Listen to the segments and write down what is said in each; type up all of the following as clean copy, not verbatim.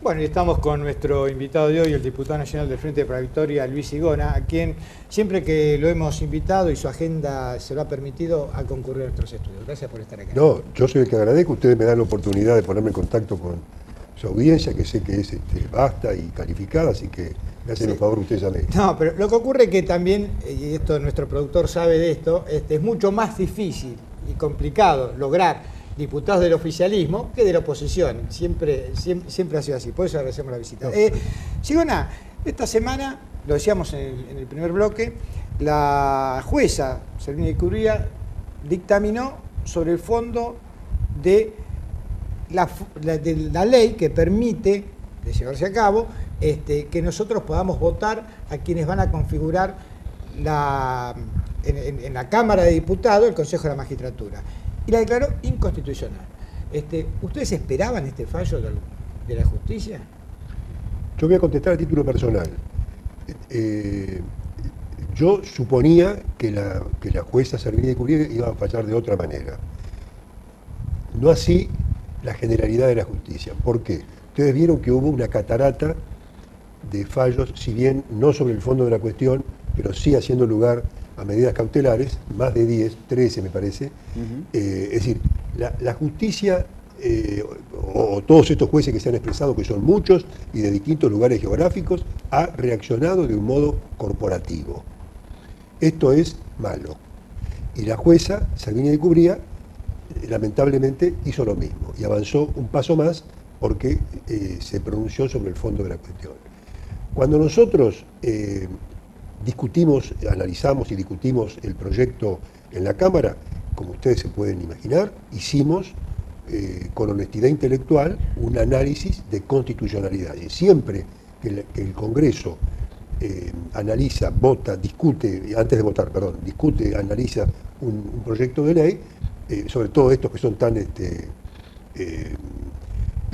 Bueno, y estamos con nuestro invitado de hoy, el diputado nacional del Frente para la Victoria, Luis Sigona, a quien siempre que lo hemos invitado y su agenda se lo ha permitido, ha concurrido a nuestros estudios. Gracias por estar acá. No, yo soy el que agradezco. Ustedes me dan la oportunidad de ponerme en contacto con su audiencia, que sé que es vasta y calificada, así que me hacen el favor ustedes a mí. No, pero lo que ocurre es que también, y esto nuestro productor sabe de esto, es mucho más difícil y complicado lograr diputados del oficialismo que de la oposición. Siempre ha sido así, por eso agradecemos la visita. Sigona, esta semana, lo decíamos en el primer bloque, la jueza Servini de Cubría dictaminó sobre el fondo de la ley que permite, de llevarse a cabo, que nosotros podamos votar a quienes van a configurar en la Cámara de Diputados el Consejo de la Magistratura. Y la declaró inconstitucional. ¿Ustedes esperaban este fallo de la justicia? Yo voy a contestar a título personal. Yo suponía que la jueza Servini de Cubría iba a fallar de otra manera. No así la generalidad de la justicia. ¿Por qué? Ustedes vieron que hubo una catarata de fallos, si bien no sobre el fondo de la cuestión, pero sí haciendo lugar a medidas cautelares, más de 10, 13 me parece. Es decir, la justicia, o todos estos jueces que se han expresado, que son muchos y de distintos lugares geográficos, ha reaccionado de un modo corporativo. Esto es malo. Y la jueza Servini de Cubría, lamentablemente, hizo lo mismo y avanzó un paso más porque se pronunció sobre el fondo de la cuestión. Cuando nosotros analizamos y discutimos el proyecto en la Cámara, como ustedes se pueden imaginar, hicimos con honestidad intelectual un análisis de constitucionalidad. Y siempre que el Congreso analiza, vota, discute, antes de votar, perdón, discute, analiza un proyecto de ley, sobre todo estos que son tan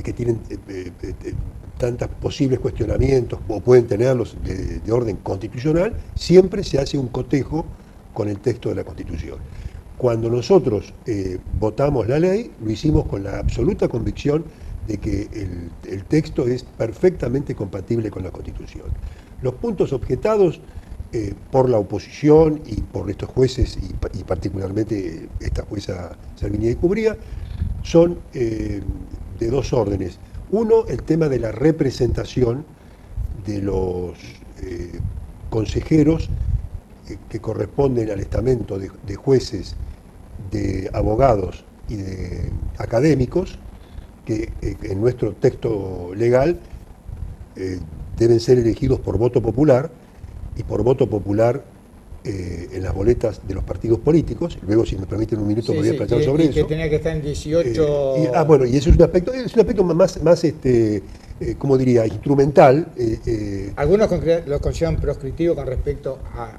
que tienen tantos posibles cuestionamientos o pueden tenerlos de orden constitucional, siempre se hace un cotejo con el texto de la Constitución. Cuando nosotros votamos la ley, lo hicimos con la absoluta convicción de que el texto es perfectamente compatible con la Constitución. Los puntos objetados por la oposición y por estos jueces, y particularmente esta jueza Servini de Cubría, son de dos órdenes. Uno, el tema de la representación de los consejeros que corresponden al estamento de jueces, de abogados y de académicos, que en nuestro texto legal deben ser elegidos por voto popular, y por voto popular en las boletas de los partidos políticos. Luego, si me permiten un minuto, me voy a plantear sobre eso. Que tenía que estar en 18... bueno, y eso es un aspecto más ¿cómo diría?, instrumental. Algunos lo consideran proscriptivo con respecto a...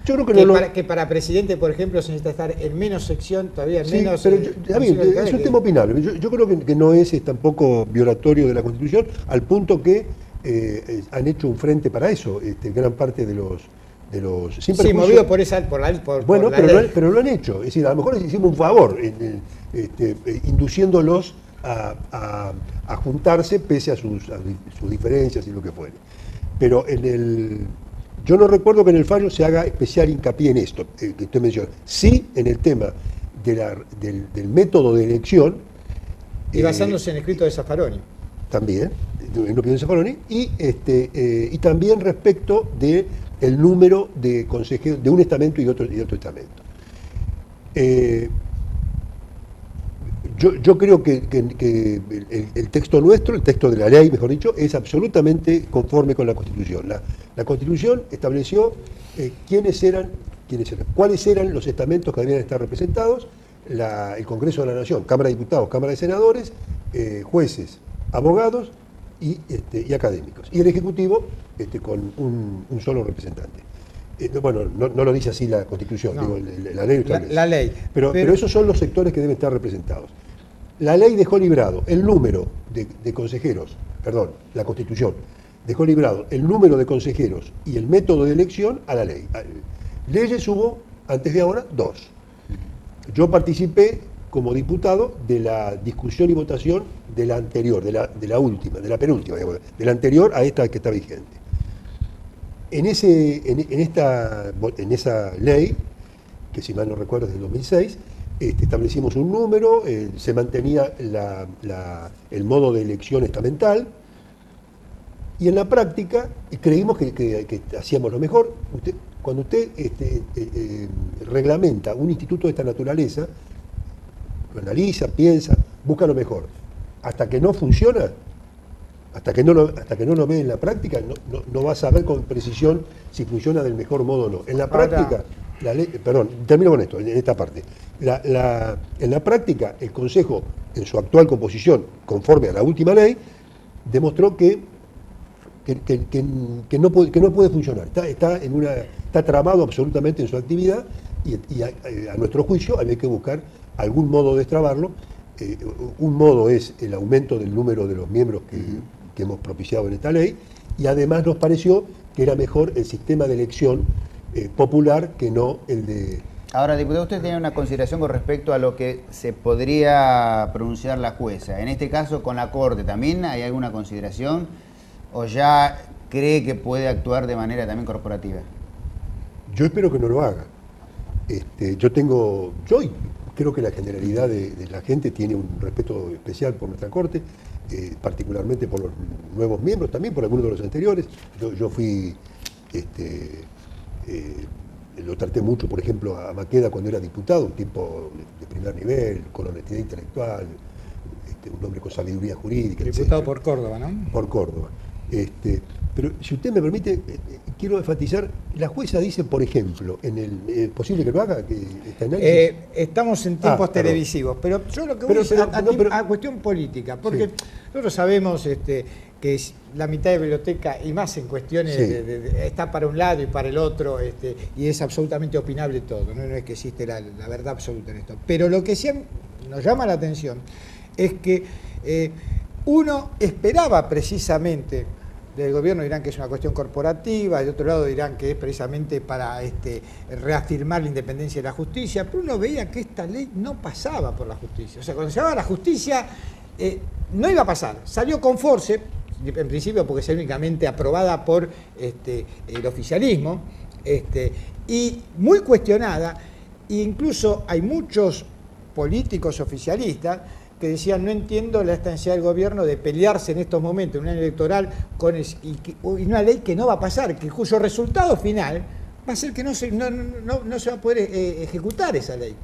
yo creo que que para presidente, por ejemplo, se necesita estar en menos sección, todavía en menos... pero es un tema opinable. Yo creo que no es tampoco violatorio de la Constitución, al punto que han hecho un frente para eso, gran parte de los... Sí, movido por la ley. Pero lo han hecho. Es decir, a lo mejor les hicimos un favor, induciéndolos a juntarse pese a sus diferencias y lo que fuere. Pero yo no recuerdo que en el fallo se haga especial hincapié en esto que usted menciona. Sí, en el tema del método de elección. Y basándose en el escrito de Zaffaroni. También, en la opinión de Zaffaroni, y también respecto del número de consejeros de un estamento y otro estamento. Yo creo que el texto nuestro, el texto de la ley, mejor dicho, es absolutamente conforme con la Constitución. La Constitución estableció cuáles eran los estamentos que debían estar representados, el Congreso de la Nación, Cámara de Diputados, Cámara de Senadores, jueces, abogados y académicos. Y el Ejecutivo con un solo representante. Bueno, no lo dice así la Constitución, no. Digo, la ley. La ley. Pero esos son los sectores que deben estar representados. La ley dejó librado el número de consejeros, perdón, la Constitución dejó librado el número de consejeros y el método de elección a la ley. Leyes hubo, antes de ahora, 2. Yo participé como diputado de la discusión y votación de la anterior, de la penúltima, digamos, de la anterior a esta que está vigente. En esa ley, que si mal no recuerdo es del 2006, establecimos un número, se mantenía el modo de elección estamental, y en la práctica creímos que hacíamos lo mejor. Cuando usted reglamenta un instituto de esta naturaleza, lo analiza, piensa, busca lo mejor. Hasta que no funciona, hasta que no lo ve en la práctica, no va a saber con precisión si funciona del mejor modo o no. En la práctica, termino con esto, en esta parte. En la práctica, el Consejo, en su actual composición, conforme a la última ley, demostró que no puede funcionar. Está trabado absolutamente en su actividad y a nuestro juicio había que buscar algún modo de destrabarlo. Un modo es el aumento del número de los miembros que hemos propiciado en esta ley, y además nos pareció que era mejor el sistema de elección popular que no el de... Ahora, diputado, usted tiene una consideración con respecto a lo que se podría pronunciar la jueza. En este caso, con la Corte, ¿también hay alguna consideración o ya cree que puede actuar de manera también corporativa? Yo espero que no lo haga. Yo creo que la generalidad de la gente tiene un respeto especial por nuestra Corte, particularmente por los nuevos miembros, también por algunos de los anteriores. Yo fui, lo traté mucho, por ejemplo, a Maqueda cuando era diputado, un tipo de primer nivel, con honestidad intelectual, un hombre con sabiduría jurídica. Diputado etc. por Córdoba, ¿no? Por Córdoba. Pero si usted me permite, quiero enfatizar, la jueza dice, por ejemplo, ¿es posible que lo haga? Este análisis? Estamos en tiempos televisivos, pero yo lo que voy a cuestión política, porque nosotros sabemos que la mitad de biblioteca, y más en cuestiones, está para un lado y para el otro, y es absolutamente opinable todo, no es que existe la verdad absoluta en esto. Pero lo que sí nos llama la atención es que uno esperaba precisamente del gobierno, dirán que es una cuestión corporativa, de otro lado dirán que es precisamente para reafirmar la independencia de la justicia, pero uno veía que esta ley no pasaba por la justicia. O sea, cuando se llamaba la justicia no iba a pasar. Salió con force, en principio porque es únicamente aprobada por el oficialismo, y muy cuestionada, e incluso hay muchos políticos oficialistas que decían, no entiendo la estancia del gobierno de pelearse en estos momentos, en un año electoral, y una ley que no va a pasar, cuyo resultado final va a ser que no se va a poder ejecutar esa ley.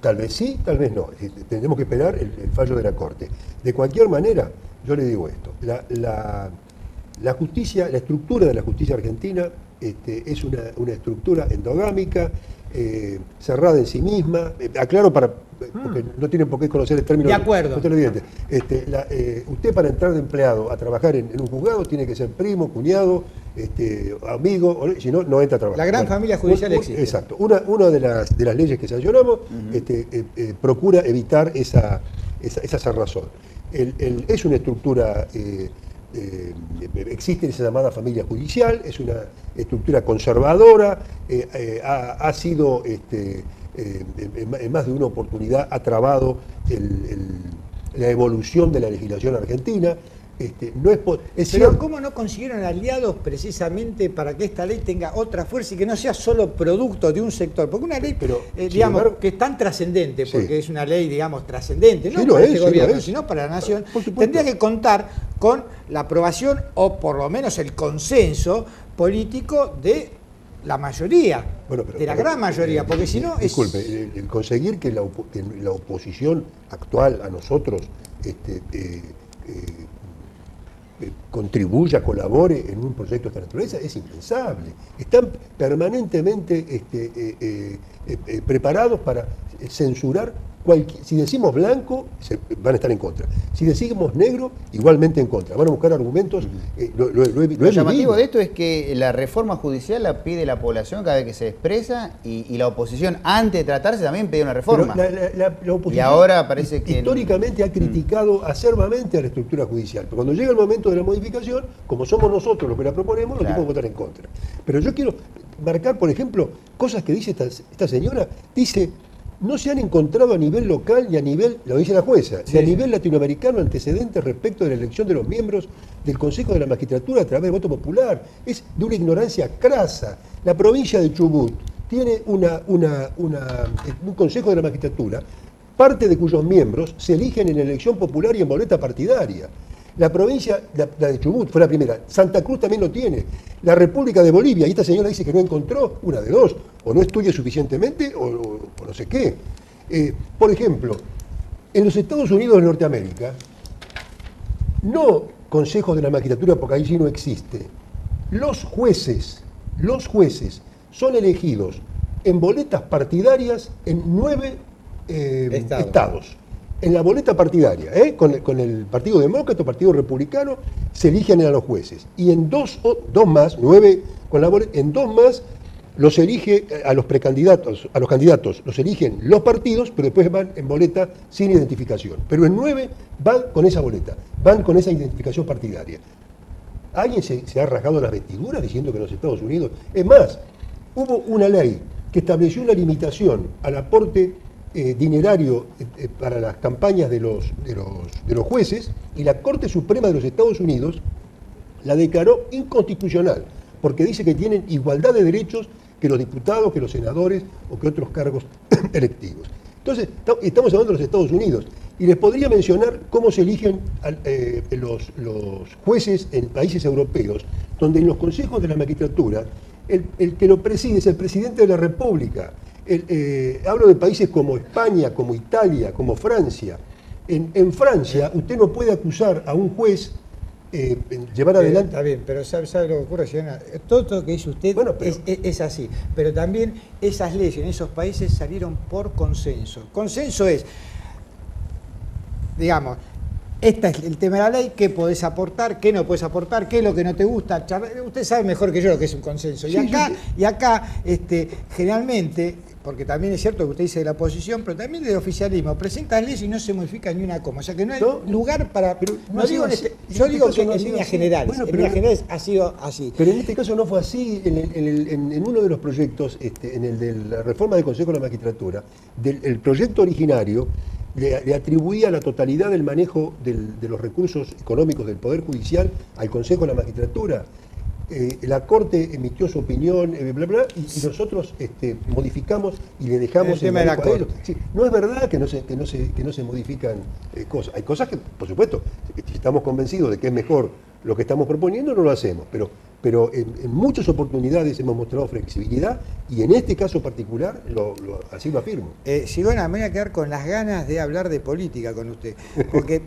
Tal vez sí, tal vez no. Tendremos que esperar el fallo de la Corte. De cualquier manera, yo le digo esto, la justicia, la estructura de la justicia argentina es una estructura endogámica, cerrada en sí misma. Aclaro porque no tienen por qué conocer el término. De acuerdo. Usted para entrar de empleado a trabajar en un juzgado tiene que ser primo, cuñado, amigo, si no, no entra a trabajar. La gran familia judicial existe. Exacto. Una de las leyes que sancionamos procura evitar esa cerrazón. Es una estructura, existe esa llamada familia judicial, es una estructura conservadora, ha sido, en más de una oportunidad, ha trabado la evolución de la legislación argentina. Pero ¿cómo no consiguieron aliados precisamente para que esta ley tenga otra fuerza y que no sea solo producto de un sector? Porque una ley, que es tan trascendente, porque es una ley, trascendente, no para este gobierno, sino para la nación, tendría que contar con la aprobación o por lo menos el consenso político de la mayoría, de la gran mayoría, porque si no... Disculpe, el conseguir que la oposición actual a nosotros contribuya, colabore en un proyecto de esta naturaleza, es impensable. Están permanentemente preparados para censurar si decimos blanco, van a estar en contra. Si decimos negro, igualmente en contra. Van a buscar argumentos. Lo llamativo de esto es que la reforma judicial la pide la población cada vez que se expresa y la oposición, antes de tratarse, también pide una reforma. La oposición y ahora parece que... históricamente ha criticado acerbamente a la estructura judicial. Pero cuando llega el momento de la modificación, como somos nosotros los que la proponemos, los tipos votar en contra. Pero yo quiero marcar, por ejemplo, cosas que dice esta señora. Dice no se han encontrado a nivel local y a nivel, lo dice la jueza, Sí, y a sí. nivel latinoamericano antecedentes respecto de la elección de los miembros del Consejo de la Magistratura a través del voto popular. Es de una ignorancia crasa. La provincia de Chubut tiene un Consejo de la Magistratura, parte de cuyos miembros se eligen en elección popular y en boleta partidaria. La provincia, la de Chubut fue la primera, Santa Cruz también lo tiene, la República de Bolivia, y esta señora dice que no encontró, una de dos, o no estudia suficientemente o no sé qué. Por ejemplo, en los Estados Unidos de Norteamérica, no consejos de la magistratura, porque ahí sí no existe, los jueces son elegidos en boletas partidarias en 9 estados. En la boleta partidaria, con el Partido Demócrata, Partido Republicano, se eligen a los jueces. Y en dos más, 9 con la boleta, en 2 más los elige a los precandidatos, a los candidatos, los eligen los partidos, pero después van en boleta sin identificación. Pero en 9 van con esa boleta, van con esa identificación partidaria. ¿Alguien se ha rasgado las vestiduras diciendo que en los Estados Unidos? Es más, hubo una ley que estableció una limitación al aporte dinerario para las campañas de los jueces, y la Corte Suprema de los Estados Unidos la declaró inconstitucional, porque dice que tienen igualdad de derechos que los diputados, que los senadores o que otros cargos electivos. Entonces, estamos hablando de los Estados Unidos, y les podría mencionar cómo se eligen los jueces en países europeos, donde en los consejos de la magistratura el que lo preside es el presidente de la República. Hablo de países como España, como Italia, como Francia. En Francia usted no puede acusar a un juez, llevar adelante... Está bien, pero ¿sabe lo que ocurre, señora? Todo lo que dice usted Bueno, pero- es así. Pero también esas leyes en esos países salieron por consenso. Consenso es, digamos, este es el tema de la ley, qué podés aportar, qué no podés aportar, qué es lo que no te gusta. Usted sabe mejor que yo lo que es un consenso. Sí, Y acá generalmente, porque también es cierto que usted dice de la oposición, pero también del oficialismo, presenta leyes y no se modifica ni una coma. O sea que no hay lugar para... pero no no ha digo sido así. yo En digo este que caso no ha en sido líneas así. generales, Bueno, en pero- líneas generales ha sido así. Pero en este caso no fue así. En uno de los proyectos, en el de la reforma del Consejo de la Magistratura, el proyecto originario le atribuía la totalidad del manejo de los recursos económicos del Poder Judicial al Consejo de la Magistratura. La Corte emitió su opinión, bla, bla, y nosotros modificamos y le dejamos El tema de la manejo a ellos. Corte. Sí, no es verdad que no se modifican cosas. Hay cosas que, por supuesto, si estamos convencidos de que es mejor lo que estamos proponiendo, no lo hacemos. Pero en muchas oportunidades hemos mostrado flexibilidad, y en este caso particular así lo afirmo. Sigona, me voy a quedar con las ganas de hablar de política con usted, porque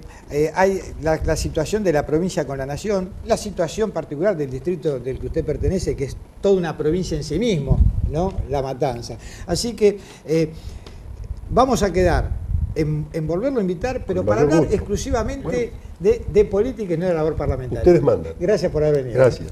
hay la situación de la provincia con la nación, la situación particular del distrito del que usted pertenece, que es toda una provincia en sí mismo, ¿no? La Matanza. Así que vamos a quedar en volverlo a invitar, pero Con para mayor hablar gusto. exclusivamente Bueno. de política y no de labor parlamentaria. Ustedes mandan. Gracias por haber venido. Gracias.